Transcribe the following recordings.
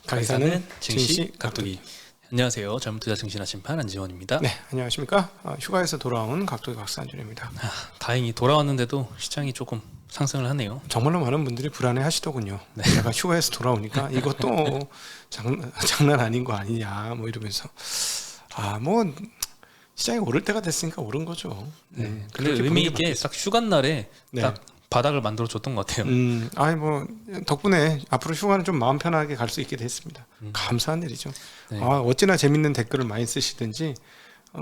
강의사는 증시 증시 각도기. 안녕하세요. 잘못투자 증시나 심판 안지원입니다. 네, 안녕하십니까. 휴가에서 돌아온 각도기 박사안준입니다. 다행히 돌아왔는데도 시장이 조금 상승을 하네요. 정말로 많은 분들이 불안해 하시더군요. 네. 내가 휴가에서 돌아오니까 이것도 장난 아닌 거 아니냐 뭐 이러면서 뭐 시장이 오를 때가 됐으니까 오른 거죠. 근데 그렇게 의미 보는 게 있게 딱 휴가 날에 네. 딱 바닥을 만들어 줬던 것 같아요. 뭐 덕분에 앞으로 휴가는 좀 마음 편하게 갈 수 있게 됐습니다. 감사한 일이죠. 네. 어찌나 재밌는 댓글을 많이 쓰시든지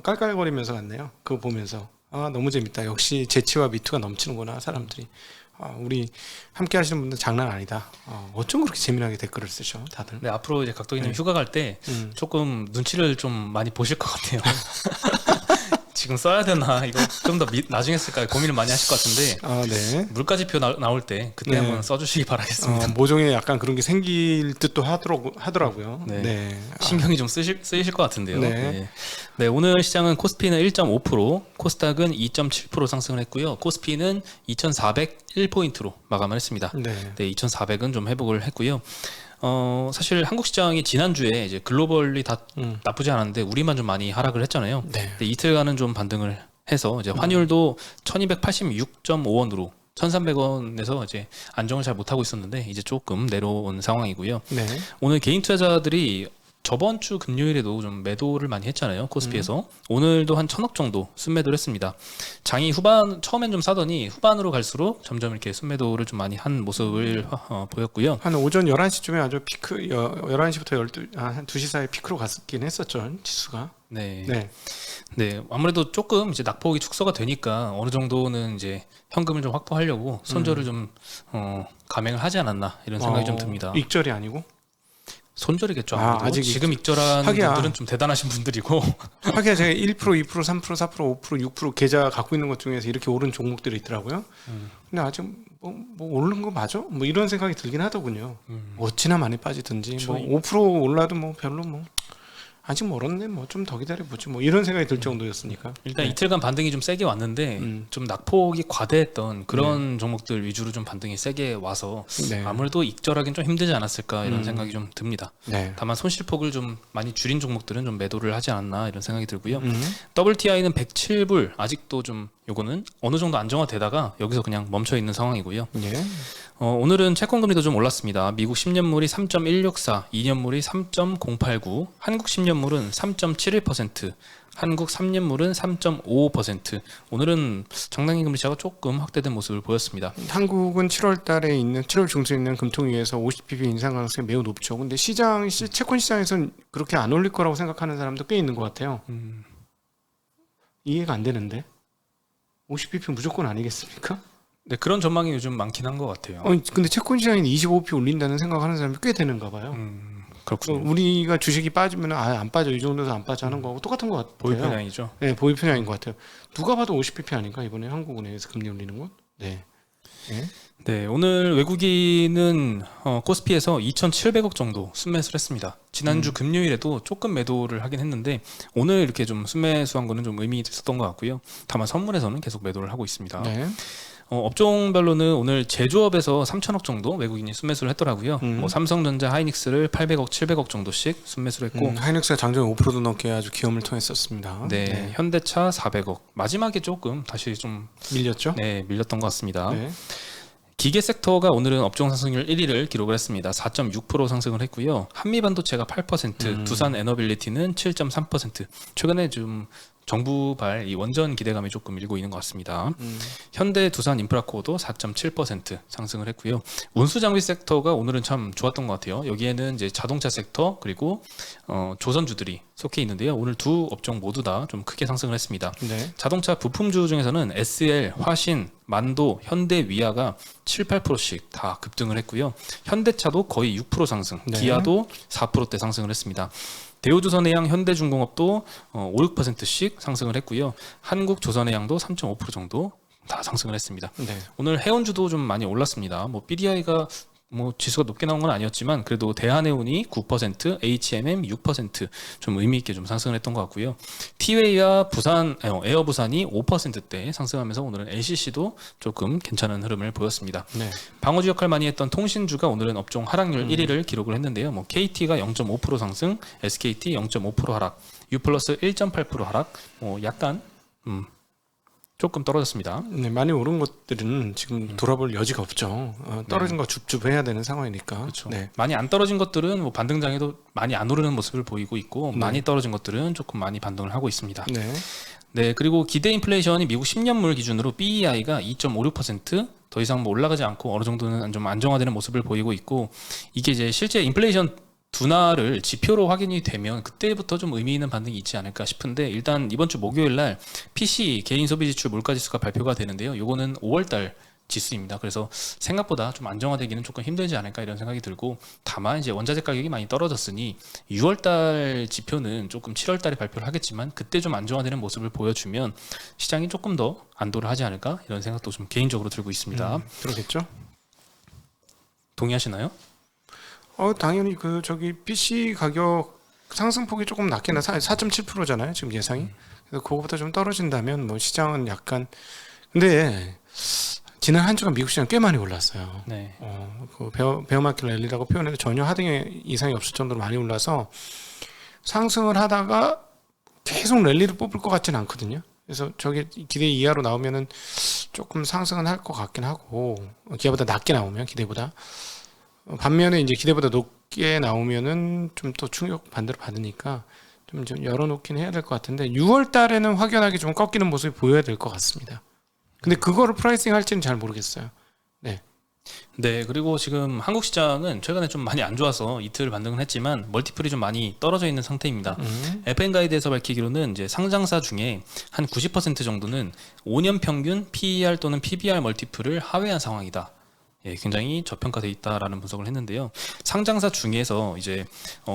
깔깔거리면서 갔네요. 그거 보면서 너무 재밌다. 역시 재치와 미투가 넘치는구나 사람들이. 우리 함께 하시는 분들 장난 아니다. 어쩜 그렇게 재미나게 댓글을 쓰셔 다들. 네, 앞으로 이제 각도기님 네. 휴가 갈 때 조금 눈치를 좀 많이 보실 것 같아요. 지금 써야 되나 이거 좀 더 나중에 쓸까 고민을 많이 하실 것 같은데 네. 물가 지표 나올 때 그때 네. 한번 써주시기 바라겠습니다. 모종에 약간 그런 게 생길 듯도 하더라고요. 네. 네. 신경이 좀 쓰이실 것 같은데요. 네. 네. 네, 오늘 시장은 코스피는 1.5%, 코스닥은 2.7% 상승을 했고요. 코스피는 2,401포인트로 마감을 했습니다. 네. 네, 2,400은 좀 회복을 했고요. 사실 한국 시장이 지난주에 이제 글로벌리 다 나쁘지 않았는데 우리만 좀 많이 하락을 했잖아요. 네. 근데 이틀간은 좀 반등을 해서 이제 환율도 1,286.5원으로 1,300원에서 이제 안정을 잘 못하고 있었는데 이제 조금 내려온 상황이고요. 네. 오늘 개인 투자자들이 저번 주 금요일에도 좀 매도를 많이 했잖아요. 코스피에서. 오늘도 한 1,000억 정도 순매도를 했습니다. 장이 처음엔 좀 사더니 후반으로 갈수록 점점 이렇게 순매도를 좀 많이 한 모습을 보였고요. 한 오전 11시쯤에 아주 피크 11시부터 한 2시 사이 피크로 갔긴 했었죠. 지수가. 네. 네. 네. 아무래도 조금 이제 낙폭이 축소가 되니까 어느 정도는 이제 현금을 좀 확보하려고 손절을 좀 감행을 하지 않았나 이런 생각이 좀 듭니다. 익절이 아니고? 손절이겠죠. 아무래도. 아직 지금 익절한 하기야. 분들은 좀 대단하신 분들이고. 하기야 제가 1%, 2%, 3%, 4%, 5%, 6% 계좌 갖고 있는 것 중에서 이렇게 오른 종목들이 있더라고요. 근데 아직 뭐 오른 거 맞아? 뭐 이런 생각이 들긴 하더군요. 어찌나 많이 빠지든지 뭐 5% 올라도 뭐 별로 뭐 아직 멀었네. 뭐 좀 더 기다려보지. 뭐 이런 생각이 들 정도였으니까. 일단 이틀간 반등이 좀 세게 왔는데 좀 낙폭이 과대했던 그런 종목들 위주로 좀 반등이 세게 와서 네. 아무래도 익절하기는 좀 힘들지 않았을까 이런 생각이 좀 듭니다. 네. 다만 손실폭을 좀 많이 줄인 종목들은 좀 매도를 하지 않았나 이런 생각이 들고요. WTI는 107불 아직도 좀 요거는 어느 정도 안정화되다가 여기서 그냥 멈춰 있는 상황이고요. 예. 오늘은 채권금리도 좀 올랐습니다. 미국 10년물이 3.164, 2년물이 3.089, 한국 10년물은 3.71%, 한국 3년물은 3.55%. 오늘은 장단기 금리차가 조금 확대된 모습을 보였습니다. 한국은 7월 달에 있는 7월 중순에 있는 금통위에서 50bp 인상 가능성이 매우 높죠. 근데 채권 시장에서는 그렇게 안 올릴 거라고 생각하는 사람도 꽤 있는 것 같아요. 이해가 안 되는데 50bp 무조건 아니겠습니까? 네, 그런 전망이 요즘 많긴 한 것 같아요. 근데 채권 시장이 25p 올린다는 생각하는 사람이 꽤 되는가 봐요. 그렇군요. 우리가 주식이 빠지면 안 빠져 이 정도에서 안 빠져 하는 거하고 똑같은 것 같아요. 보유 편향이죠. 네, 보유 편향인 것 같아요. 누가 봐도 50bp 아닌가 이번에 한국은행에서 금리 올리는 건? 네. 네. 네, 오늘 외국인은 코스피에서 2,700억 정도 순매수를 했습니다. 지난주 금요일에도 조금 매도를 하긴 했는데 오늘 이렇게 좀 순매수한 거는 좀 의미 있었던 것 같고요. 다만 선물에서는 계속 매도를 하고 있습니다. 네. 업종별로는 오늘 제조업에서 3천억 정도 외국인이 순매수를 했더라고요. 뭐 삼성전자, 하이닉스를 800억, 700억 정도씩 순매수를 했고 하이닉스가 장중에 5%도 넘게 아주 기염을 통했었습니다. 네, 현대차 400억. 마지막에 조금 다시 좀 밀렸죠? 네, 밀렸던 것 같습니다. 네. 기계 섹터가 오늘은 업종 상승률 1위를 기록을 했습니다. 4.6% 상승을 했고요. 한미반도체가 8%, 두산 에너빌리티는 7.3%. 최근에 좀 정부발 이 원전 기대감이 조금 일고 있는 것 같습니다. 현대 두산 인프라코어도 4.7% 상승을 했고요. 운수 장비 섹터가 오늘은 참 좋았던 것 같아요. 여기에는 이제 자동차 섹터 그리고 조선주들이 속해 있는데요. 오늘 두 업종 모두 다 좀 크게 상승을 했습니다. 네. 자동차 부품주 중에서는 SL, 화신, 만도, 현대, 위아가 7, 8%씩 다 급등을 했고요. 현대차도 거의 6% 상승, 네. 기아도 4%대 상승을 했습니다. 대우조선해양, 현대중공업도 5, 6%씩 상승을 했고요. 한국조선해양도 3.5% 정도 다 상승을 했습니다. 네. 오늘 해운주도 좀 많이 올랐습니다. 뭐 BDI가 뭐 지수가 높게 나온 건 아니었지만 그래도 대한해운이 9%, HMM 6%좀 의미 있게 좀 상승을 했던 것 같고요. 티웨이와 에어 부산이 5%대 상승하면서 오늘은 LCC도 조금 괜찮은 흐름을 보였습니다. 네. 방어주 역할 많이 했던 통신주가 오늘은 업종 하락률 1위를 기록을 했는데요. 뭐 KT가 0.5% 상승, SKT 0.5% 하락, 유플러스 1.8% 하락, 뭐 약간 조금 떨어졌습니다. 네, 많이 오른 것들은 지금 돌아볼 여지가 없죠. 떨어진 거 줍줍해야 되는 상황이니까. 그렇죠. 네. 많이 안 떨어진 것들은 뭐 반등장에도 많이 안 오르는 모습을 보이고 있고 많이 떨어진 것들은 조금 많이 반등을 하고 있습니다. 네. 네, 그리고 기대 인플레이션이 미국 10년물 기준으로 BEI가 2.56%, 더 이상 뭐 올라가지 않고 어느 정도는 좀 안정화되는 모습을 보이고 있고, 이게 이제 실제 인플레이션 둔화를 지표로 확인이 되면 그때부터 좀 의미 있는 반등이 있지 않을까 싶은데, 일단 이번 주 목요일 날 PC 개인 소비 지출 물가 지수가 발표가 되는데요. 요거는 5월 달 지수입니다. 그래서 생각보다 좀 안정화되기는 조금 힘들지 않을까 이런 생각이 들고, 다만 이제 원자재 가격이 많이 떨어졌으니 6월달 지표는 조금 7월달에 발표를 하겠지만 그때 좀 안정화되는 모습을 보여주면 시장이 조금 더 안도를 하지 않을까 이런 생각도 좀 개인적으로 들고 있습니다. 그러겠죠. 동의하시나요? 당연히 PC 가격 상승폭이 조금 낮긴 해. 4.7%잖아요. 지금 예상이. 그래서 그거보다 좀 떨어진다면 뭐 시장은 약간, 근데 지난 한 주간 미국 시장 꽤 많이 올랐어요. 네. 베어마켓 랠리라고 표현해도 전혀 하등의 이상이 없을 정도로 많이 올라서 상승을 하다가 계속 랠리를 뽑을 것 같지는 않거든요. 그래서 저게 기대 이하로 나오면은 조금 상승은 할 것 같긴 하고, 기대보다 낮게 나오면 기대보다. 반면에 이제 기대보다 높게 나오면은 좀 또 충격 반대로 받으니까 좀 열어놓긴 해야 될 것 같은데, 6월 달에는 확연하게 좀 꺾이는 모습이 보여야 될 것 같습니다. 근데 그거를 프라이싱 할지는 잘 모르겠어요. 네, 그리고 지금 한국 시장은 최근에 좀 많이 안 좋아서 이틀 반등을 했지만 멀티플이 좀 많이 떨어져 있는 상태입니다. FN가이드에서 밝히기로는 이제 상장사 중에 한 90% 정도는 5년 평균 PER 또는 PBR 멀티플을 하회한 상황이다. 예, 굉장히 저평가돼 있다라는 분석을 했는데요. 상장사 중에서 이제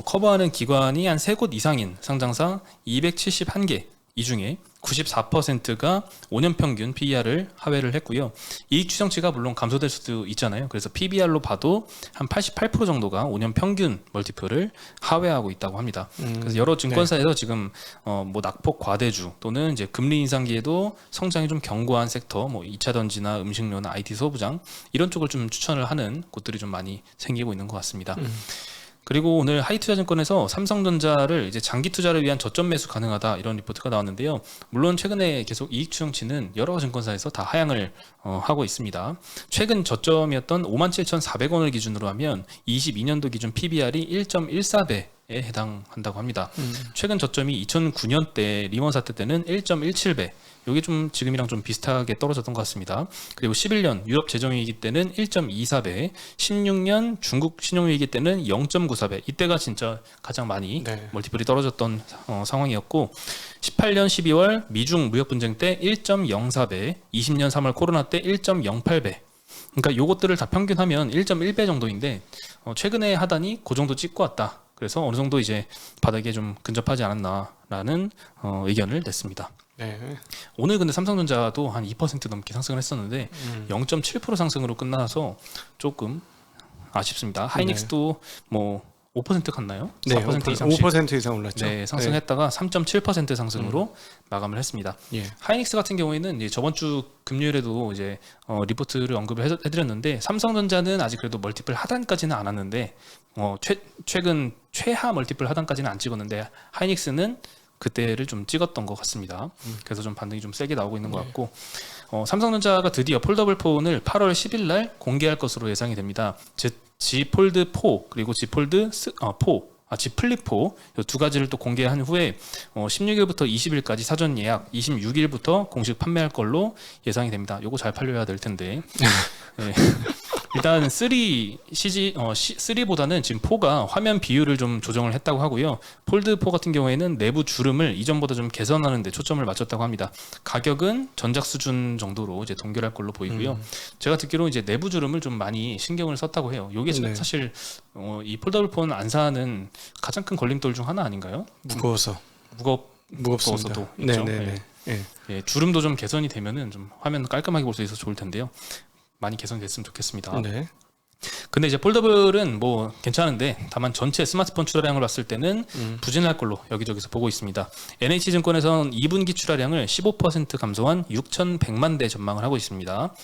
커버하는 기관이 한 3곳 이상인 상장사 271개, 이 중에 94%가 5년 평균 PER을 하회를 했고요. 이익 추정치가 물론 감소될 수도 있잖아요. 그래서 PBR로 봐도 한 88% 정도가 5년 평균 멀티플을 하회하고 있다고 합니다. 그래서 여러 증권사에서 지금 뭐 낙폭 과대주 또는 이제 금리 인상기에도 성장이 좀 견고한 섹터, 뭐 2차 전지나 음식료나 IT 소부장 이런 쪽을 좀 추천을 하는 곳들이 좀 많이 생기고 있는 것 같습니다. 그리고 오늘 하이투자증권에서 삼성전자를 이제 장기 투자를 위한 저점 매수 가능하다 이런 리포트가 나왔는데요. 물론 최근에 계속 이익 추정치는 여러 증권사에서 다 하향을 하고 있습니다. 최근 저점이었던 57,400원을 기준으로 하면 22년도 기준 PBR이 1.14배 에 해당한다고 합니다. 최근 저점이 2009년대 리먼 사태 때는 1.17배. 이게 좀 지금이랑 좀 비슷하게 떨어졌던 것 같습니다. 그리고 11년 유럽 재정위기 때는 1.24배, 16년 중국 신용위기 때는 0.94배. 이때가 진짜 가장 많이 멀티플이 떨어졌던 상황이었고, 18년 12월 미중 무역 분쟁 때 1.04배, 20년 3월 코로나 때 1.08배. 그러니까 요것들을 다 평균하면 1.1배 정도인데 최근에 하단이 그 정도 찍고 왔다. 그래서 어느 정도 이제 바닥에 좀 근접하지 않았나라는 의견을 냈습니다. 네. 오늘 근데 삼성전자도 한 2% 넘게 상승을 했었는데 0.7% 상승으로 끝나서 조금 아쉽습니다. 하이닉스도 뭐 5% 갔나요? 네, 4% 이상씩 5% 이상 올랐죠. 네, 상승했다가 3.7% 상승으로 마감을 했습니다. 예. 하이닉스 같은 경우에는 이제 저번 주 금요일에도 이제 리포트를 언급을 해드렸는데, 삼성전자는 아직 그래도 멀티플 하단까지는 안 왔는데 최근 최하 멀티플 하단까지는 안 찍었는데 하이닉스는 그때를 좀 찍었던 것 같습니다. 그래서 좀 반등이 좀 세게 나오고 있는 것 같고, 삼성전자가 드디어 폴더블 폰을 8월 10일 날 공개할 것으로 예상이 됩니다. G 폴드 4 그리고 G 폴드 4, G 플립 4 이 두 가지를 또 공개한 후에 16일부터 20일까지 사전 예약, 26일부터 공식 판매할 걸로 예상이 됩니다. 요거 잘 팔려야 될 텐데. 네. 일단 3보다는 지금 4가 화면 비율을 좀 조정을 했다고 하고요. 폴드 4 같은 경우에는 내부 주름을 이전보다 좀 개선하는 데 초점을 맞췄다고 합니다. 가격은 전작 수준 정도로 이제 동결할 걸로 보이고요. 제가 듣기로 이제 내부 주름을 좀 많이 신경을 썼다고 해요. 요게 사실 이 폴더블 폰 안 사는 가장 큰 걸림돌 중 하나 아닌가요? 무겁습니다. 있죠. 네. 예, 주름도 좀 개선이 되면은 좀 화면 깔끔하게 볼 수 있어서 좋을 텐데요. 많이 개선됐으면 좋겠습니다. 네. 근데 이제 폴더블은 뭐 괜찮은데 다만 전체 스마트폰 출하량을 봤을 때는 부진할 걸로 여기저기서 보고 있습니다. NH증권에서는 2분기 출하량을 15% 감소한 6,100만 대 전망을 하고 있습니다.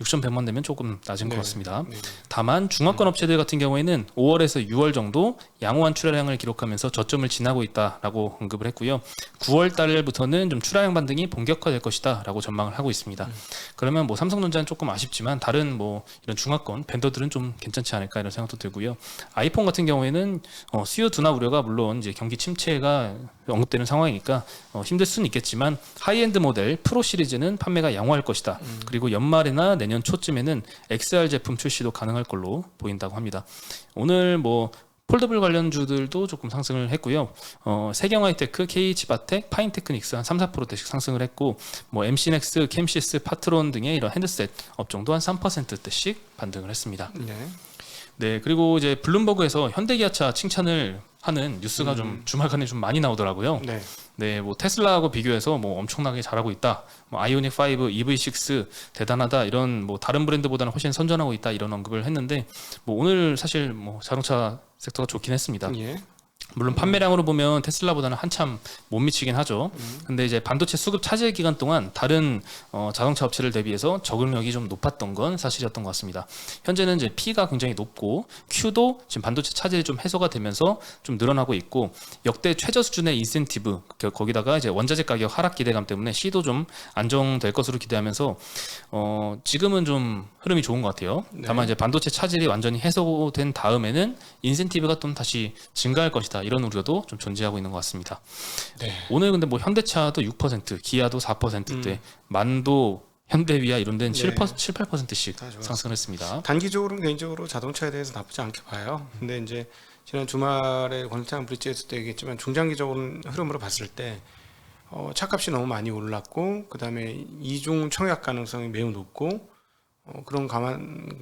6,100만 대면 조금 낮은 것 같습니다. 다만 중화권 업체들 같은 경우에는 5월에서 6월 정도 양호한 출하량을 기록하면서 저점을 지나고 있다라고 언급을 했고요. 9월 달부터는 좀 출하량 반등이 본격화될 것이다라고 전망을 하고 있습니다. 그러면 뭐 삼성전자는 조금 아쉽지만 다른 뭐 이런 중화권 벤더들은 좀 괜찮지 않을까 이런 생각도 들고요. 아이폰 같은 경우에는 수요 둔화 우려가 물론 이제 경기 침체가 언급되는 상황이니까 힘들 수는 있겠지만 하이엔드 모델 프로 시리즈는 판매가 양호할 것이다. 그리고 연말이나 내년 초쯤에는 XR 제품 출시도 가능할 걸로 보인다고 합니다. 오늘 뭐 폴더블 관련주들도 조금 상승을 했고요. 세경하이테크, KH바텍, 파인테크닉스 한 3, 4%대씩 상승을 했고 뭐 MC넥스, 캠시스, 파트론 등의 이런 핸드셋 업종도 한 3%대씩 반등을 했습니다. 네, 그리고 이제 블룸버그에서 현대기아차 칭찬을 하는 뉴스가 좀 주말간에 좀 많이 나오더라고요. 네, 뭐 테슬라하고 비교해서 뭐 엄청나게 잘하고 있다. 뭐 아이오닉 5, EV6 대단하다. 이런 뭐 다른 브랜드보다는 훨씬 선전하고 있다. 이런 언급을 했는데 뭐 오늘 사실 뭐 자동차 섹터가 좋긴 했습니다. 물론 판매량으로 보면 테슬라보다는 한참 못 미치긴 하죠. 근데 이제 반도체 수급 차질 기간 동안 다른 자동차 업체를 대비해서 적응력이 좀 높았던 건 사실이었던 것 같습니다. 현재는 이제 P가 굉장히 높고 Q도 지금 반도체 차질이 좀 해소가 되면서 좀 늘어나고 있고 역대 최저 수준의 인센티브 거기다가 이제 원자재 가격 하락 기대감 때문에 C도 좀 안정될 것으로 기대하면서 지금은 좀 흐름이 좋은 것 같아요. 다만 이제 반도체 차질이 완전히 해소된 다음에는 인센티브가 좀 다시 증가할 것이다. 이런 우려도 좀 존재하고 있는 것 같습니다. 오늘 근데 뭐 현대차도 6%, 기아도 4%대, 만도, 현대위아 이런 데는 7, 8%씩 상승을 했습니다. 단기적으로는 개인적으로 자동차에 대해서 나쁘지 않게 봐요. 근데 이제 지난 주말에 권창 브릿지에서도 얘기했지만 중장기적인 흐름으로 봤을 때 차값이 너무 많이 올랐고 그다음에 이중 청약 가능성이 매우 높고 그런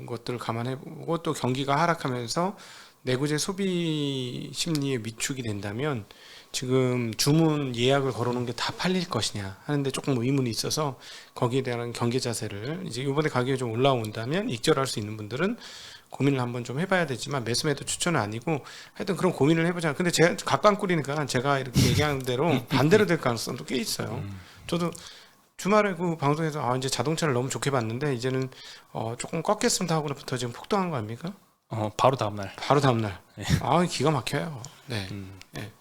것들을 감안해보고 또 경기가 하락하면서 내구재 소비 심리에 위축이 된다면 지금 주문 예약을 걸어놓은 게 다 팔릴 것이냐 하는데 조금 뭐 의문이 있어서 거기에 대한 경계 자세를 이제 이번에 가격이 좀 올라온다면 익절할 수 있는 분들은 고민을 한번 좀 해봐야 되지만 매수매도 추천은 아니고 하여튼 그런 고민을 해보자. 근데 제가 각방꿀이니까 제가 이렇게 얘기하는 대로 반대로 될 가능성도 꽤 있어요. 저도 주말에 그 방송에서 이제 자동차를 너무 좋게 봤는데 이제는 조금 꺾였으면 하고부터 지금 폭등한 거 아닙니까? 바로 다음날. 기가 막혀요.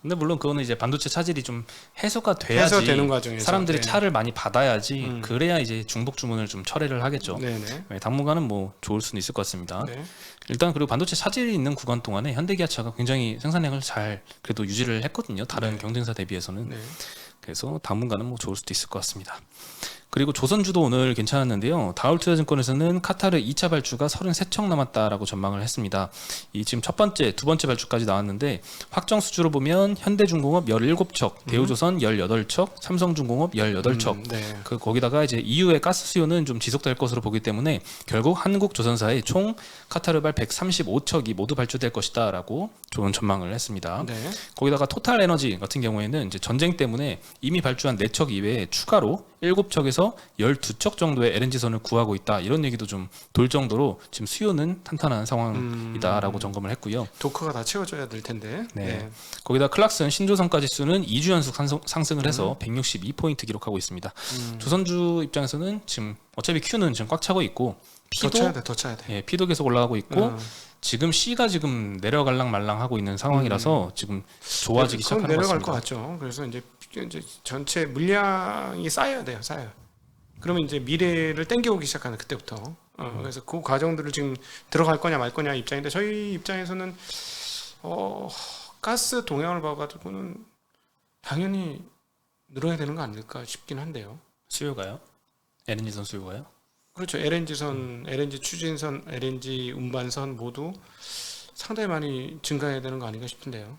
근데 물론 그거는 이제 반도체 차질이 좀 해소가 돼야지 해소되는 과정에서 사람들이 차를 많이 받아야지 그래야 이제 중복 주문을 좀 철회를 하겠죠. 당분간은 뭐 좋을 수는 있을 것 같습니다. 일단 그리고 반도체 차질이 있는 구간 동안에 현대기아차가 굉장히 생산량을 잘 그래도 유지를 했거든요. 다른 경쟁사 대비해서는. 그래서 당분간은 뭐 좋을 수도 있을 것 같습니다. 그리고 조선주도 오늘 괜찮았는데요. 다울투자증권에서는 카타르 2차 발주가 33척 남았다라고 전망을 했습니다. 이 지금 첫 번째, 두 번째 발주까지 나왔는데 확정 수주로 보면 현대중공업 17척, 대우조선 18척, 삼성중공업 18척. 거기다가 이제 EU의 가스 수요는 좀 지속될 것으로 보기 때문에 결국 한국조선사의 총 카타르발 135척이 모두 발주될 것이다라고 좋은 전망을 했습니다. 거기다가 토탈에너지 같은 경우에는 이제 전쟁 때문에 이미 발주한 4척 이외에 추가로 7척에서 12척 정도의 LNG선을 구하고 있다. 이런 얘기도 좀 돌 정도로 지금 수요는 탄탄한 상황이다라고 점검을 했고요. 도커가 다 채워져야 될 텐데. 거기다 클락슨 신조선가 지수는 2주 연속 상승을 해서 162포인트 기록하고 있습니다. 조선주 입장에서는 지금 어차피 Q는 지금 꽉 차고 있고 P도 더 차야 돼. P도 계속 올라가고 있고 지금 C가 지금 내려갈랑 말랑 하고 있는 상황이라서 지금 좋아지기 시작하는 것 내려갈 같습니다. 것 같죠. 그래서 이제 전체 물량이 쌓여야 돼요. 그러면 이제 미래를 땡겨오기 시작하는 그때부터. 그래서 그 과정들을 지금 들어갈 거냐 말 거냐 입장인데 저희 입장에서는 가스 동향을 봐가지고는 당연히 늘어야 되는 거 아닐까 싶긴 한데요. 수요가요? LNG선 수요가요? 그렇죠. LNG선, LNG 추진선, LNG 운반선 모두 상당히 많이 증가해야 되는 거 아닌가 싶은데요.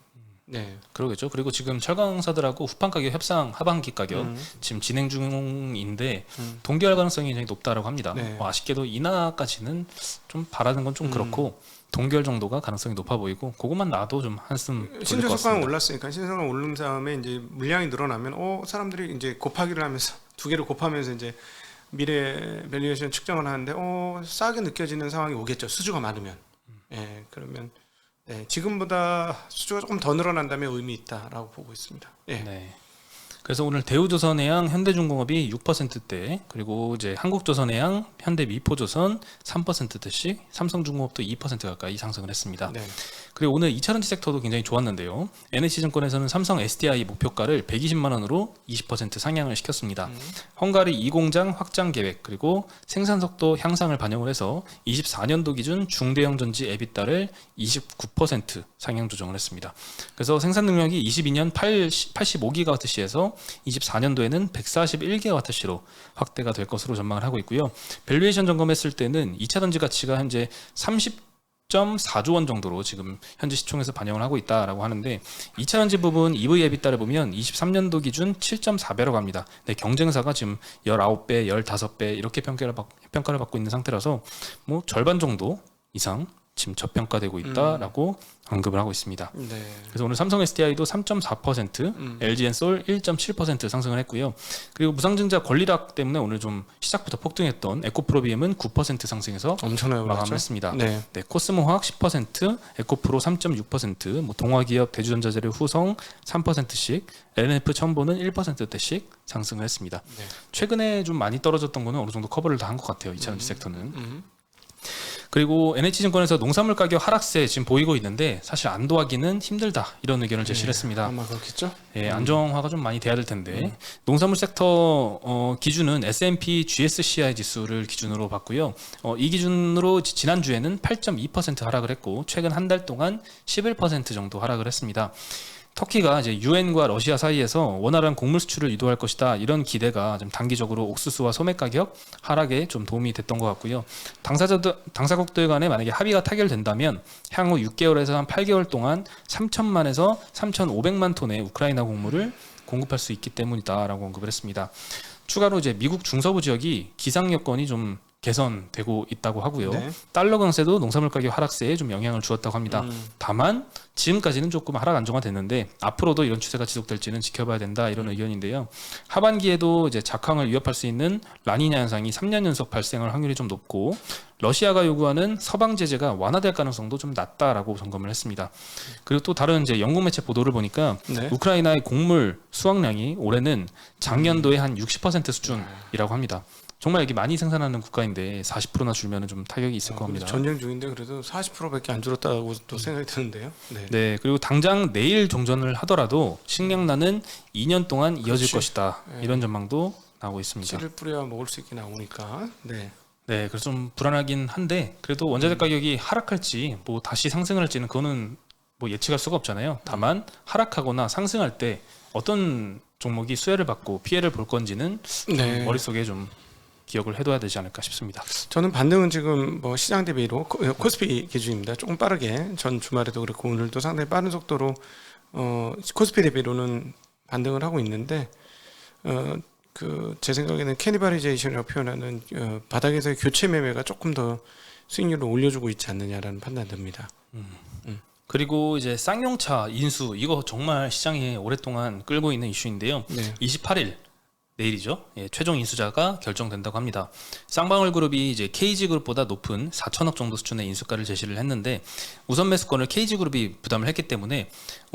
그러겠죠. 그리고 지금 철강사들하고 후판 가격 협상 하반기 가격 지금 진행 중인데 동결 가능성이 굉장히 높다라고 합니다. 아쉽게도 인하까지는 좀 바라는 건 좀 그렇고 동결 정도가 가능성이 높아 보이고 그것만 나도 좀 한숨 돌릴 것 신조석강 같습니다. 올랐으니까 신조석강 오른 다음에 이제 물량이 늘어나면 사람들이 이제 곱하기를 하면서 두 개를 곱하면서 이제 미래 밸류에이션 측정을 하는데 싸게 느껴지는 상황이 오겠죠. 수주가 많으면. 예, 그러면 네, 지금보다 수주가 조금 더 늘어난다면 의미 있다라고 보고 있습니다. 예. 네. 그래서 오늘 대우조선해양, 현대중공업이 6%대, 그리고 이제 한국조선해양, 현대미포조선 3%대씩, 삼성중공업도 2% 가까이 상승을 했습니다. 네. 그리고 오늘 2차전지 섹터도 굉장히 좋았는데요. NH증권에서는 삼성 SDI 목표가를 120만 원으로 20% 상향을 시켰습니다. 헝가리 2공장 확장 계획 그리고 생산 속도 향상을 반영을 해서 24년도 기준 중대형 전지 EBITDA를 29% 상향 조정을 했습니다. 그래서 생산 능력이 22년 85GWh에서 24년도에는 141GWh로 확대가 될 것으로 전망을 하고 있고요. 밸류에이션 점검했을 때는 2차 전지 가치가 현재 30.4조 원 정도로 지금 현재 시총에서 반영을 하고 있다라고 하는데 2차 전지 부분 EV 에비타를 보면 23년도 기준 7.4배로 갑니다. 네, 경쟁사가 지금 19배, 15배 이렇게 평가를 받고 있는 상태라서 뭐 절반 정도 이상 지금 저평가되고 있다라고 언급을 하고 있습니다. 네. 그래서 오늘 삼성 SDI도 3.4%, LG엔솔 1.7% 상승을 했고요. 그리고 무상증자 권리락 때문에 오늘 좀 시작부터 폭등했던 에코프로비엠은 9% 상승해서 엄청나게 마감을 올랐죠? 했습니다. 네. 네, 코스모화학 10%, 에코프로 3.6%, 뭐 동화기업, 대주전자재료, 후성 3%씩, LNF 첨보는 1%대씩 상승을 했습니다. 네. 최근에 좀 많이 떨어졌던 거는 어느 정도 커버를 다 한 것 같아요. 2차전지 섹터는. 그리고 NH증권에서 농산물 가격 하락세 지금 보이고 있는데 사실 안도하기는 힘들다 이런 의견을 제시를 했습니다. 아마 그렇겠죠? 예, 안정화가 좀 많이 돼야 될 텐데 농산물 섹터 기준은 S&P GSCI 지수를 기준으로 봤고요. 이 기준으로 지난주에는 8.2% 하락을 했고 최근 한 달 동안 11% 정도 하락을 했습니다. 터키가 이제 유엔과 러시아 사이에서 원활한 곡물 수출을 유도할 것이다 이런 기대가 좀 단기적으로 옥수수와 소매 가격 하락에 좀 도움이 됐던 것 같고요. 당사국들 간에 만약에 합의가 타결된다면 향후 6개월에서 한 8개월 동안 3천만에서 3,500만 톤의 우크라이나 곡물을 공급할 수 있기 때문이다라고 언급을 했습니다. 추가로 이제 미국 중서부 지역이 기상 여건이 좀 개선되고 있다고 하고요. 네. 달러 강세도 농산물 가격 하락세에 좀 영향을 주었다고 합니다. 다만 지금까지는 조금 하락 안정화됐는데 앞으로도 이런 추세가 지속될지는 지켜봐야 된다 이런 의견인데요. 하반기에도 이제 작황을 위협할 수 있는 라니냐 현상이 3년 연속 발생할 확률이 좀 높고 러시아가 요구하는 서방 제재가 완화될 가능성도 좀 낮다라고 점검을 했습니다. 그리고 또 다른 이제 영국 매체 보도를 보니까 네. 우크라이나의 곡물 수확량이 올해는 작년도의 한 60% 수준이라고 합니다. 정말 여기 많이 생산하는 국가인데 40%나 줄면은 좀 타격이 있을 겁니다. 전쟁 중인데 그래도 40%밖에 안 줄었다고 또 생각이 드는데요. 네. 네, 그리고 당장 내일 종전을 하더라도 식량난은 2년 동안 이어질 그렇지. 것이다. 네. 이런 전망도 나오고 있습니다. 씨를 뿌려야 먹을 수 있게 나오니까. 네. 네, 그래서 좀 불안하긴 한데 그래도 원자재 가격이 하락할지 뭐 다시 상승을 할지는 그거는 뭐 예측할 수가 없잖아요. 다만 하락하거나 상승할 때 어떤 종목이 수혜를 받고 피해를 볼 건지는 네. 머릿속에 좀 기억을 해둬야 되지 않을까 싶습니다. 저는 반등은 지금 뭐 시장 대비로 코스피 기준입니다. 조금 빠르게 전 주말에도 그렇고 오늘도 상당히 빠른 속도로 코스피 대비로는 반등을 하고 있는데 그 제 생각에는 캐니발리제이션이라고 표현하는 바닥에서의 교체 매매가 조금 더 수익률을 올려주고 있지 않느냐라는 판단됩니다. 그리고 이제 쌍용차 인수 이거 정말 시장에 오랫동안 끌고 있는 이슈인데요. 네. 28일 내일이죠. 예, 최종 인수자가 결정된다고 합니다. 쌍방울 그룹이 이제 KG 그룹보다 높은 4천억 정도 수준의 인수가를 제시를 했는데 우선 매수권을 KG 그룹이 부담을 했기 때문에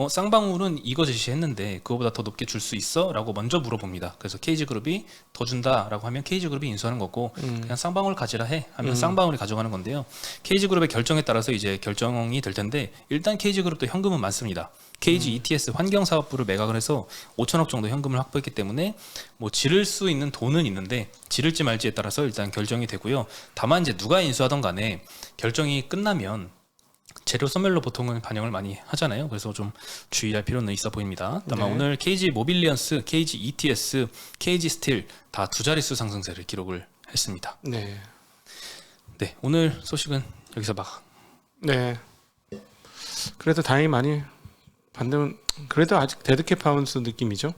쌍방울은 이거 제시했는데 그거보다 더 높게 줄 수 있어?라고 먼저 물어봅니다. 그래서 KG 그룹이 더 준다라고 하면 KG 그룹이 인수하는 거고 그냥 쌍방울 가지라 해 하면 쌍방울이 가져가는 건데요. KG 그룹의 결정에 따라서 이제 결정이 될 텐데 일단 KG 그룹도 현금은 많습니다. KG ETS 환경사업부를 매각을 해서 5천억 정도 현금을 확보했기 때문에 뭐 지를 수 있는 돈은 있는데 지를지 말지에 따라서 일단 결정이 되고요. 다만 이제 누가 인수하던 간에 결정이 끝나면 재료 소멸로 보통은 반영을 많이 하잖아요. 그래서 좀 주의할 필요는 있어 보입니다. 다만 네. 오늘 KG 모빌리언스, KG ETS, KG 스틸 다 두 자릿수 상승세를 기록을 했습니다. 네. 네, 오늘 소식은 여기서 막. 네. 그래도 다행히 많이 반등은 그래도 아직 데드캣 파운스 느낌이죠.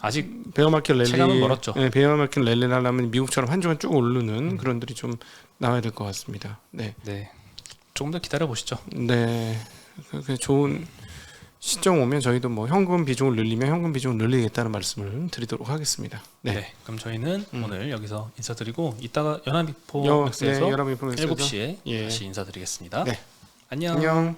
아직 베어마켓 랠리 체감은 멀었죠. 네, 베어마켓 랠리를 하려면 미국처럼 한 주간 쭉 오르는 그런들이 좀 나와야 될 것 같습니다. 네. 네, 조금 더 기다려 보시죠. 네. 그 좋은 시점 오면 저희도 뭐 현금 비중을 늘리면 현금 비중을 늘리겠다는 말씀을 드리도록 하겠습니다. 네. 네, 그럼 저희는 오늘 여기서 인사드리고 이따가 연합미포 네, 맥스에서 연합미포 맥스에서 7시에 예. 다시 인사드리겠습니다. 네. 안녕. 안녕.